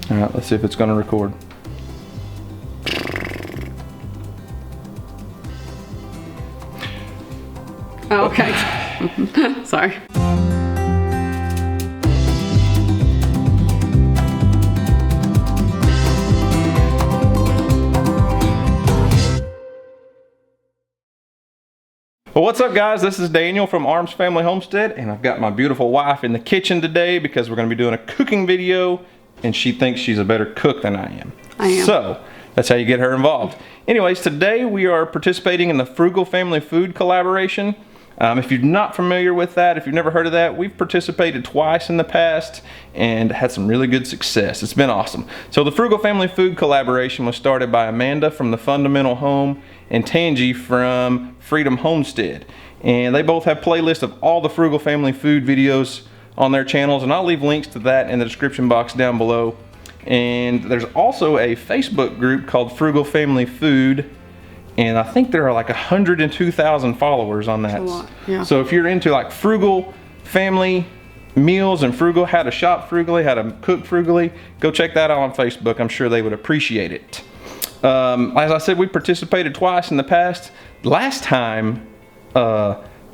All right, let's see if it's gonna record. Oh, okay. Sorry. Well, what's up guys? This is Daniel from Arms Family Homestead, and I've got my beautiful wife in the kitchen today because we're gonna be doing a cooking video, and she thinks she's a better cook than I am. I am. So, that's how you get her involved. Anyways, today we are participating in the Frugal Family Food collaboration. If you're not familiar with that, if you've never heard of that, we've participated twice in the past and had some really good success. It's been awesome. So the Frugal Family Food collaboration was started by Amanda from the Fundamental Home and Tangi from Freedom Homestead. And they both have playlists of all the Frugal Family Food videos on their channels, and I'll leave links to that in the description box down below. And there's also a Facebook group called Frugal Family Food, and I think there are like 102,000 followers on that. That's a lot, yeah. So if you're into like frugal family meals and frugal, how to shop frugally, how to cook frugally, go check that out on Facebook. I'm sure they would appreciate it. As I said, we participated twice in the past. Last time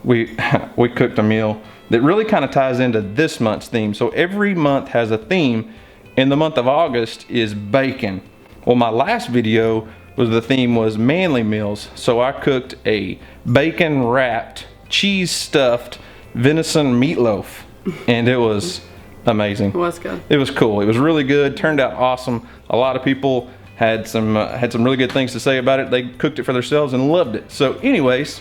we cooked a meal that really kind of ties into this month's theme. So every month has a theme. In the month of August is bacon. Well, my last video was the theme was manly meals. So I cooked a bacon wrapped, cheese stuffed venison meatloaf, and it was amazing. It was good. It was cool. It was really good. Turned out awesome. A lot of people had some really good things to say about it. They cooked it for themselves and loved it. So anyways,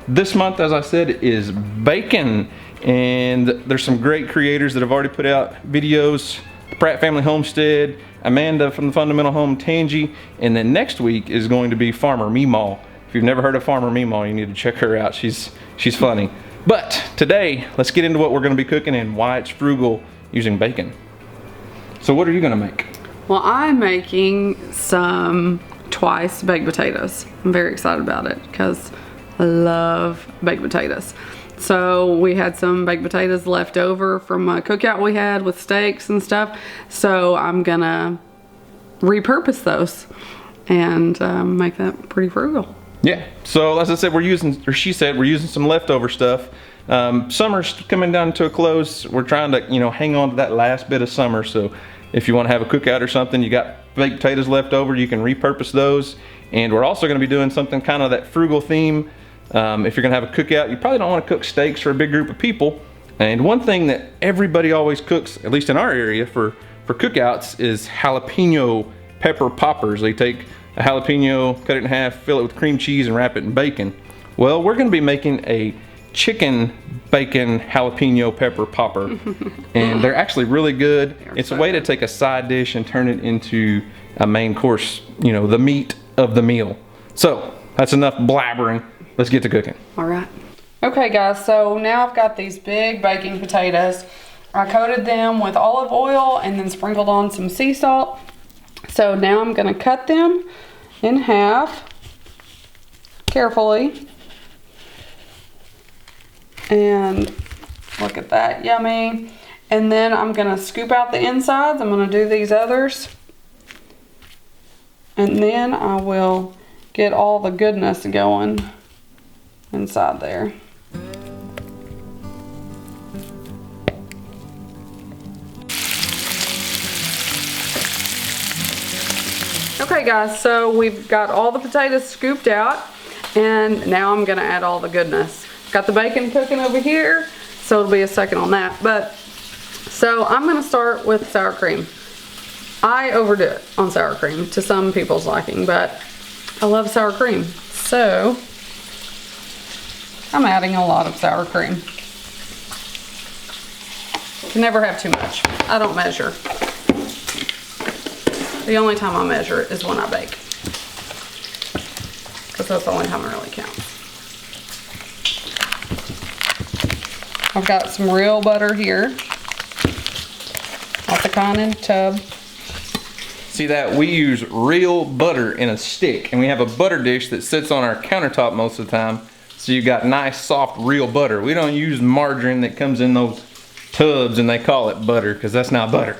this month, as I said, is bacon, and there's some great creators that have already put out videos. Pratt Family Homestead, Amanda from the Fundamental Home, Tangi, and then next week is going to be Farmer Meemaw. If you've never heard of Farmer Meemaw, you need to check her out. She's funny. But today, let's get into what we're going to be cooking and why it's frugal using bacon. So what are you going to make? Well, I'm making some twice baked potatoes. I'm very excited about it because I love baked potatoes. So we had some baked potatoes left over from a cookout we had with steaks and stuff. So I'm gonna repurpose those and make that pretty frugal. Yeah, so as I said, she said we're using some leftover stuff. Summer's coming down to a close. We're trying to, hang on to that last bit of summer. So if you want to have a cookout or something, you got baked potatoes left over, you can repurpose those. And we're also going to be doing something kind of that frugal theme. If you're going to have a cookout, you probably don't want to cook steaks for a big group of people. And one thing that everybody always cooks, at least in our area for cookouts, is jalapeno pepper poppers. They take a jalapeno, cut it in half, fill it with cream cheese, and wrap it in bacon. Well, we're going to be making a chicken bacon jalapeno pepper popper, and they're actually really good. It's a way to take a side dish and turn it into a main course, the meat of the meal. So that's enough blabbering. Let's get to cooking. All right. Okay guys, so now I've got these big baking potatoes. I coated them with olive oil and then sprinkled on some sea salt. So now I'm gonna cut them in half carefully. And look at that, yummy. And then I'm gonna scoop out the insides. I'm gonna do these others. And then I will get all the goodness going inside there. Okay guys, so we've got all the potatoes scooped out, and now I'm gonna add all the goodness. Got the bacon cooking over here, so it'll be a second on that. So I'm gonna start with sour cream. I overdo it on sour cream to some people's liking, but I love sour cream. So I'm adding a lot of sour cream. You can never have too much. I don't measure. The only time I measure it is when I bake, because that's the only time it really counts. I've got some real butter here. Off the Canon tub. See that? We use real butter in a stick, and we have a butter dish that sits on our countertop most of the time. So you got nice, soft, real butter. We don't use margarine that comes in those tubs and they call it butter, because that's not butter.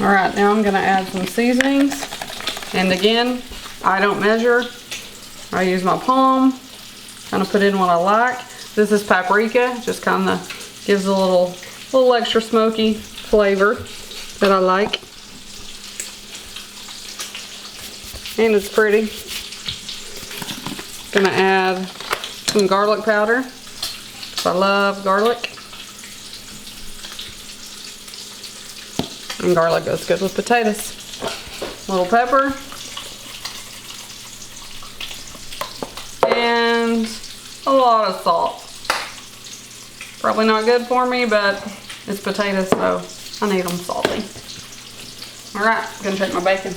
All right, now I'm gonna add some seasonings. And again, I don't measure. I use my palm, kind of put in what I like. This is paprika, just kind of gives a little extra smoky flavor that I like. And it's pretty. Gonna add some garlic powder. I love garlic. And garlic goes good with potatoes. A little pepper. And a lot of salt. Probably not good for me, but it's potatoes, so I need them salty. All right, gonna check my bacon.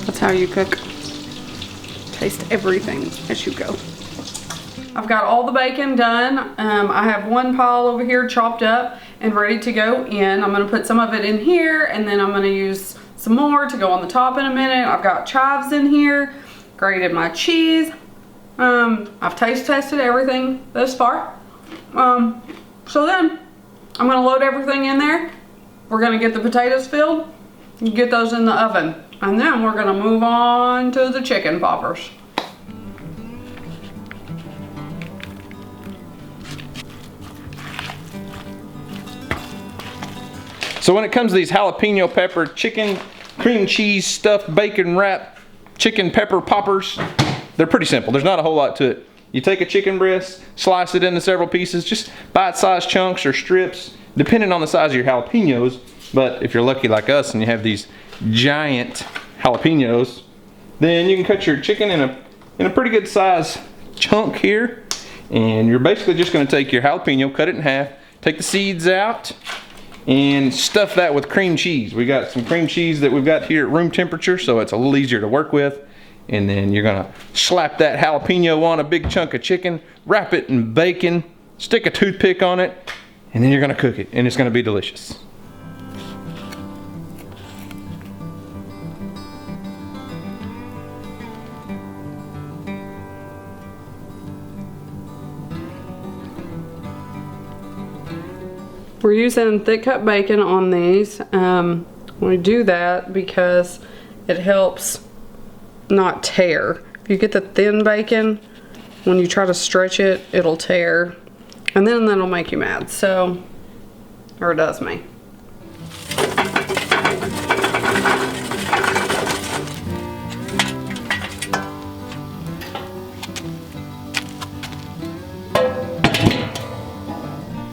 That's how you cook. Taste everything as you go. I've got all the bacon done. I have one pile over here chopped up and ready to go in. I'm gonna put some of it in here, and then I'm gonna use some more to go on the top in a minute. I've got chives in here, grated my cheese. I've taste tested everything thus far. So then I'm gonna load everything in there. We're gonna get the potatoes filled and get those in the oven. And then we're gonna move on to the chicken poppers. So when it comes to these jalapeno pepper, chicken, cream cheese, stuffed bacon wrap, chicken pepper poppers, they're pretty simple. There's not a whole lot to it. You take a chicken breast, slice it into several pieces, just bite-sized chunks or strips, depending on the size of your jalapenos. But if you're lucky like us and you have these giant jalapenos, then you can cut your chicken in a pretty good size chunk here. And you're basically just gonna take your jalapeno, cut it in half, take the seeds out, and stuff that with cream cheese. We got some cream cheese that we've got here at room temperature, so it's a little easier to work with. And then you're gonna slap that jalapeno on a big chunk of chicken, wrap it in bacon, stick a toothpick on it, and then you're gonna cook it, and it's gonna be delicious. We're using thick cut bacon on these. We do that because it helps not tear. If you get the thin bacon, when you try to stretch it, it'll tear. And then that'll make you mad. So, or it does me.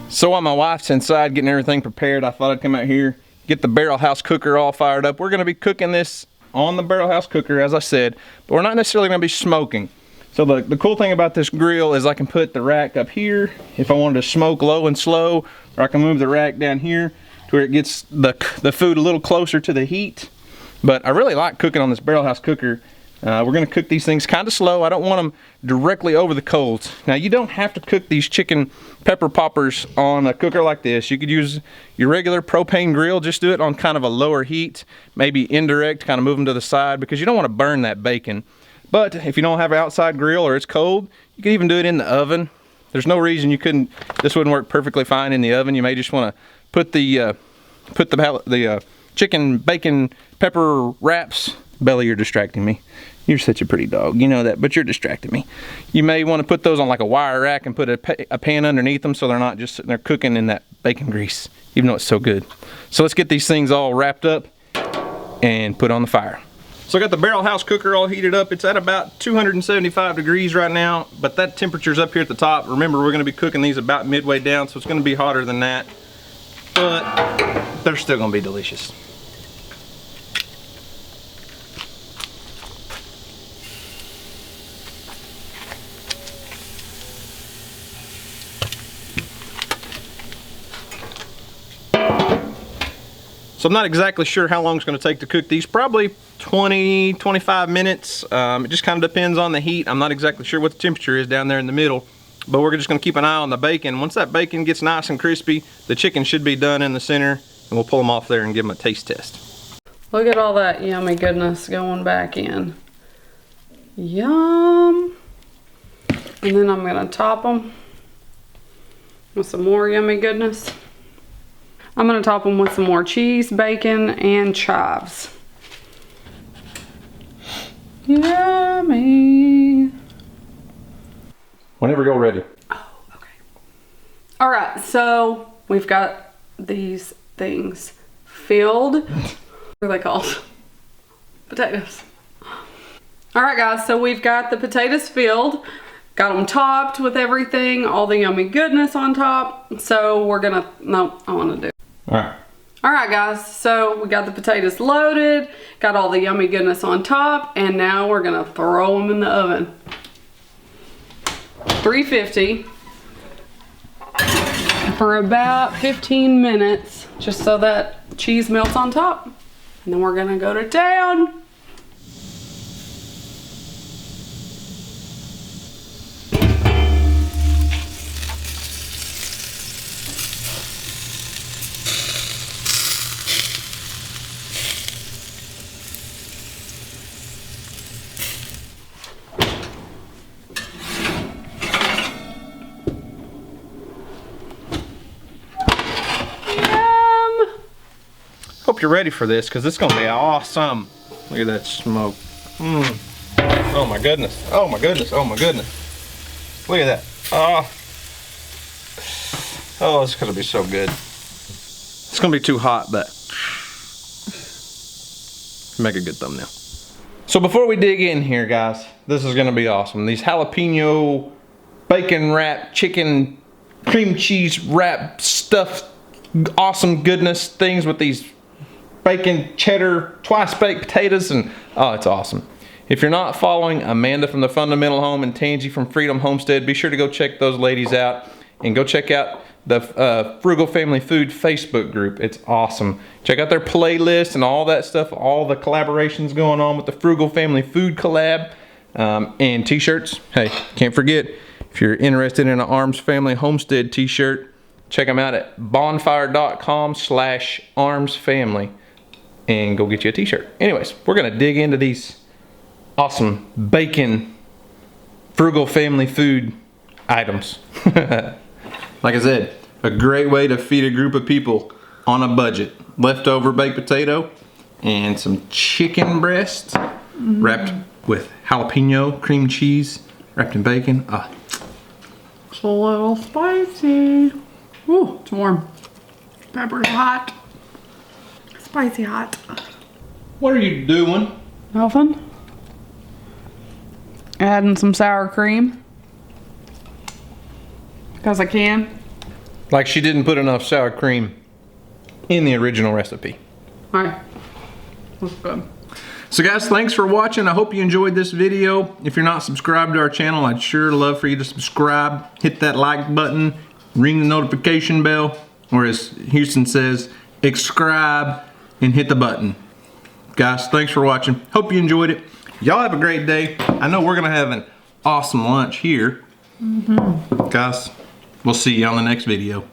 So while my wife's inside getting everything prepared, I thought I'd come out here, get the barrel house cooker all fired up. We're gonna be cooking this on the barrel house cooker, as I said, but we're not necessarily gonna be smoking. So the cool thing about this grill is I can put the rack up here if I wanted to smoke low and slow, or I can move the rack down here to where it gets the food a little closer to the heat. But I really like cooking on this barrel house cooker. We're gonna cook these things kind of slow. I don't want them directly over the coals. Now you don't have to cook these chicken pepper poppers on a cooker like this. You could use your regular propane grill, just do it on kind of a lower heat, maybe indirect, kind of move them to the side because you don't want to burn that bacon. But if you don't have an outside grill or it's cold, you can even do it in the oven. There's no reason you couldn't, this wouldn't work perfectly fine in the oven. You may just want to put the chicken bacon pepper wraps. Belly, you're distracting me. You're such a pretty dog, you know that, but you're distracting me. You may want to put those on like a wire rack and put a pan underneath them so they're not just sitting there cooking in that bacon grease, even though it's so good. So let's get these things all wrapped up and put on the fire. So I got the barrel house cooker all heated up. It's at about 275 degrees right now, but that temperature's up here at the top. Remember, we're gonna be cooking these about midway down, so it's gonna be hotter than that, but they're still gonna be delicious. So I'm not exactly sure how long it's going to take to cook these. Probably 20-25 minutes. It just kind of depends on the heat. I'm not exactly sure what the temperature is down there in the middle, but we're just going to keep an eye on the bacon. Once that bacon gets nice and crispy, the chicken should be done in the center, and we'll pull them off there and give them a taste test. Look at all that yummy goodness going back in. Yum. And then I'm gonna top them with some more yummy goodness. I'm gonna top them with some more cheese, bacon, and chives. Yummy. Whenever you're ready. Oh, okay. All right, so we've got these things filled. What are they called? Potatoes. All right, guys, so we've got the potatoes filled. Got them topped with everything, all the yummy goodness on top. So we're gonna, no, I wanna do. All right. All right, guys, so we got the potatoes loaded, got all the yummy goodness on top, and now we're gonna throw them in the oven. 350 for about 15 minutes, just so that cheese melts on top. And then we're gonna go to town. Hope you're ready for this, because it's gonna be awesome. Look at that smoke. Oh my goodness. Oh my goodness. Oh my goodness. Look at that. Oh, it's gonna be so good. It's gonna be too hot, but make a good thumbnail. So before we dig in here, guys, this is gonna be awesome. These jalapeno bacon wrap chicken cream cheese wrap stuffed awesome goodness things with these bacon cheddar twice baked potatoes, and oh, it's awesome. If you're not following Amanda from the Fundamental Home and Tangy from Freedom Homestead, be sure to go check those ladies out, and go check out the Frugal Family Food Facebook group. It's awesome. Check out their playlist and all that stuff, all the collaborations going on with the Frugal Family Food collab, and t-shirts. Hey, can't forget, if you're interested in an Arms Family Homestead t-shirt, check them out at bonfire.com/armsfamily and go get you a t-shirt. Anyways, we're gonna dig into these awesome bacon Frugal Family Food items. Like I said, a great way to feed a group of people on a budget. Leftover baked potato and some chicken breast wrapped with jalapeno cream cheese, wrapped in bacon. It's a little spicy. Ooh, it's warm. Pepper's hot. Spicy hot. What are you doing? Nothing. Adding some sour cream. Because I can. Like she didn't put enough sour cream in the original recipe. Alright. That's good. So guys, thanks for watching. I hope you enjoyed this video. If you're not subscribed to our channel, I'd sure love for you to subscribe. Hit that like button, ring the notification bell, or as Houston says, subscribe and hit the button. Guys, thanks for watching. Hope you enjoyed it. Y'all have a great day. I know we're gonna have an awesome lunch here. Guys, we'll see you on the next video.